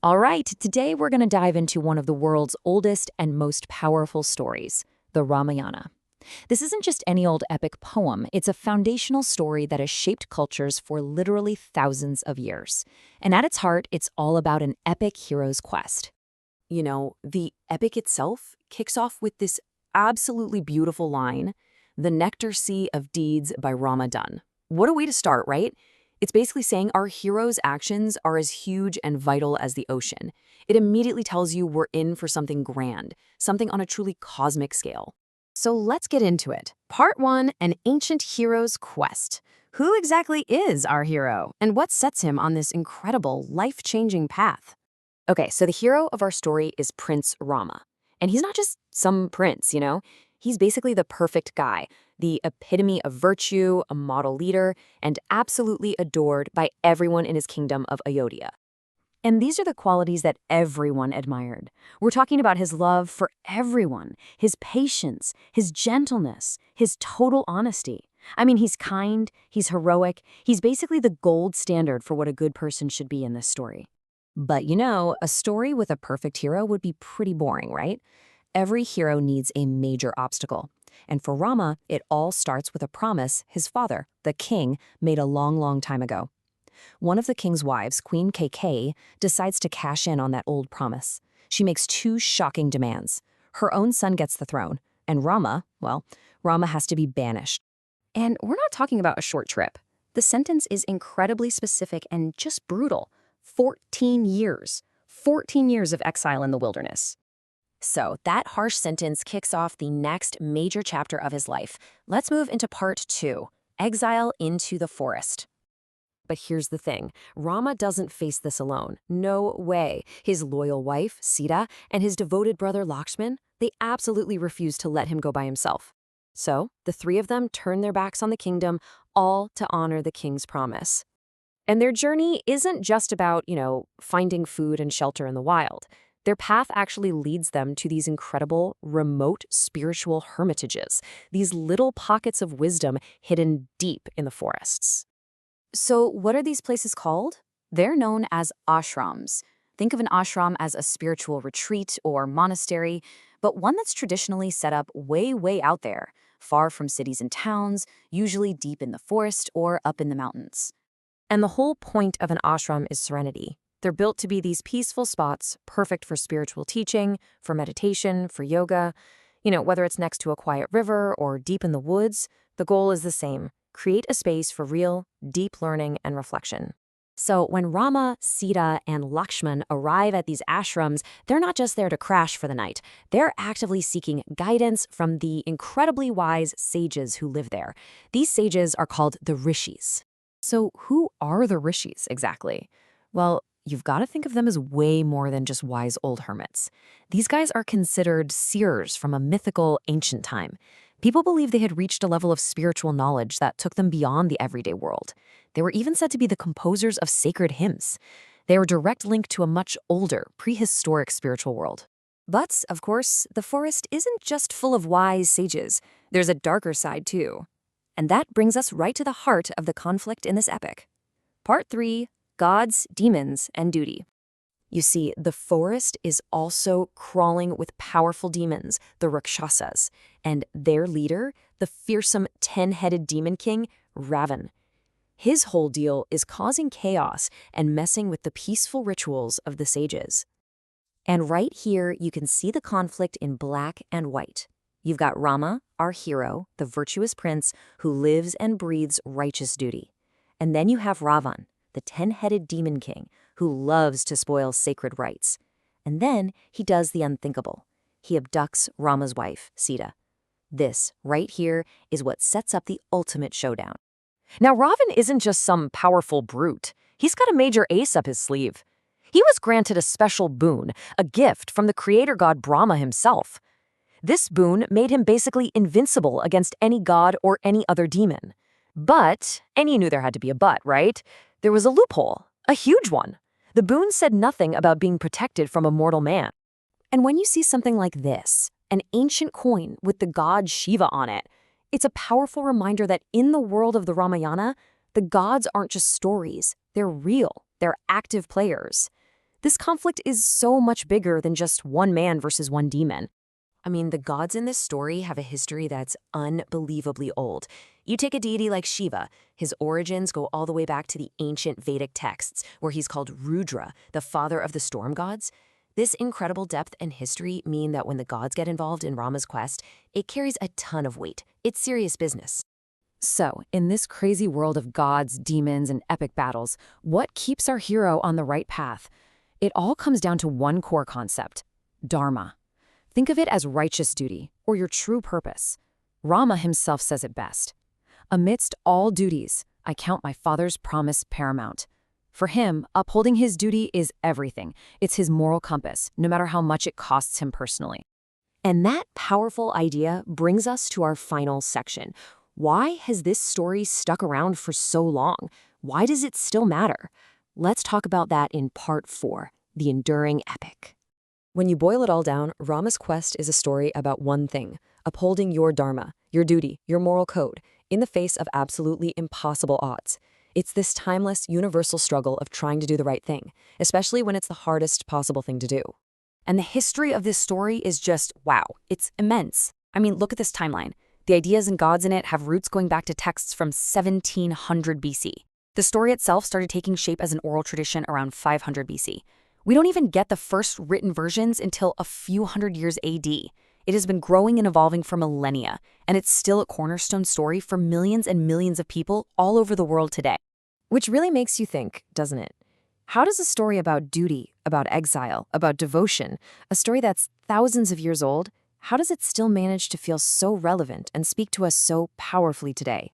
All right, today we're going to dive into one of the world's oldest and most powerful stories, the Ramayana. This isn't just any old epic poem, it's a foundational story that has shaped cultures for literally thousands of years. And at its heart, it's all about an epic hero's quest. The epic itself kicks off with this absolutely beautiful line, "The nectar sea of deeds by Rama done." What a way to start, right? It's basically saying our hero's actions are as huge and vital as the ocean. It immediately tells you we're in for something grand, something on a truly cosmic scale. So let's get into it. Part 1, an ancient hero's quest. Who exactly is our hero, and what sets him on this incredible, life-changing path? Okay, so the hero of our story is Prince Rama. And he's not just some prince. He's basically the perfect guy, the epitome of virtue, a model leader, and absolutely adored by everyone in his kingdom of Ayodhyá. And these are the qualities that everyone admired. We're talking about his love for everyone, his patience, his gentleness, his total honesty. I mean, he's kind, he's heroic, he's basically the gold standard for what a good person should be in this story. But a story with a perfect hero would be pretty boring, right? Every hero needs a major obstacle. And for Rama, it all starts with a promise his father, the king, made a long, long time ago. One of the king's wives, Queen KK, decides to cash in on that old promise. She makes two shocking demands. Her own son gets the throne, and Rama has to be banished. And we're not talking about a short trip. The sentence is incredibly specific and just brutal. 14 years. 14 years of exile in the wilderness. So that harsh sentence kicks off the next major chapter of his life. Let's move into part 2, exile into the forest. But here's the thing, Rama doesn't face this alone. No way. His loyal wife, Sítá, and his devoted brother Lakshmaṇ, they absolutely refuse to let him go by himself. So the three of them turn their backs on the kingdom, all to honor the king's promise. And their journey isn't just about, finding food and shelter in the wild. Their path actually leads them to these incredible, remote spiritual hermitages, these little pockets of wisdom hidden deep in the forests. So what are these places called? They're known as ashrams. Think of an ashram as a spiritual retreat or monastery, but one that's traditionally set up way, way out there, far from cities and towns, usually deep in the forest or up in the mountains. And the whole point of an ashram is serenity. They're built to be these peaceful spots, perfect for spiritual teaching, for meditation, for yoga. Whether it's next to a quiet river or deep in the woods, the goal is the same. Create a space for real, deep learning and reflection. So when Rama, Sítá, and Lakshmaṇ arrive at these ashrams, they're not just there to crash for the night. They're actively seeking guidance from the incredibly wise sages who live there. These sages are called the rishis. So who are the rishis exactly? Well, you've got to think of them as way more than just wise old hermits. These guys are considered seers from a mythical ancient time. People believe they had reached a level of spiritual knowledge that took them beyond the everyday world. They were even said to be the composers of sacred hymns. They were a direct link to a much older, prehistoric spiritual world. But, of course, the forest isn't just full of wise sages. There's a darker side, too. And that brings us right to the heart of the conflict in this epic. Part 3, Gods, Demons, and Duty. You see, the forest is also crawling with powerful demons, the Rakshasas, and their leader, the fearsome 10-headed demon king, Rávan. His whole deal is causing chaos and messing with the peaceful rituals of the sages. And right here, you can see the conflict in black and white. You've got Rama, our hero, the virtuous prince who lives and breathes righteous duty. And then you have Rávan, the 10-headed demon king, who loves to spoil sacred rites. And then he does the unthinkable. He abducts Rama's wife, Sítá. This, right here, is what sets up the ultimate showdown. Now, Rávan isn't just some powerful brute. He's got a major ace up his sleeve. He was granted a special boon, a gift from the creator god Brahma himself. This boon made him basically invincible against any god or any other demon. But, and you knew there had to be a but, right? There was a loophole, a huge one. The boon said nothing about being protected from a mortal man. And when you see something like this, an ancient coin with the god Shiva on it, it's a powerful reminder that in the world of the Ramayana, the gods aren't just stories, they're real, they're active players. This conflict is so much bigger than just one man versus one demon. I mean, the gods in this story have a history that's unbelievably old. You take a deity like Shiva, his origins go all the way back to the ancient Vedic texts, where he's called Rudra, the father of the storm gods. This incredible depth and history mean that when the gods get involved in Rama's quest, it carries a ton of weight. It's serious business. So, in this crazy world of gods, demons, and epic battles, what keeps our hero on the right path? It all comes down to one core concept: Dharma. Think of it as righteous duty, or your true purpose. Rama himself says it best. Amidst all duties, I count my father's promise paramount. For him, upholding his duty is everything. It's his moral compass, no matter how much it costs him personally. And that powerful idea brings us to our final section. Why has this story stuck around for so long? Why does it still matter? Let's talk about that in part 4, the enduring epic. When you boil it all down, Rama's quest is a story about one thing: upholding your dharma, your duty, your moral code, in the face of absolutely impossible odds. It's this timeless, universal struggle of trying to do the right thing, especially when it's the hardest possible thing to do. And the history of this story is just, wow, it's immense. I mean, look at this timeline. The ideas and gods in it have roots going back to texts from 1700 BC. The story itself started taking shape as an oral tradition around 500 BC. We don't even get the first written versions until a few hundred years AD. It has been growing and evolving for millennia, and it's still a cornerstone story for millions and millions of people all over the world today. Which really makes you think, doesn't it? How does a story about duty, about exile, about devotion, a story that's thousands of years old, how does it still manage to feel so relevant and speak to us so powerfully today?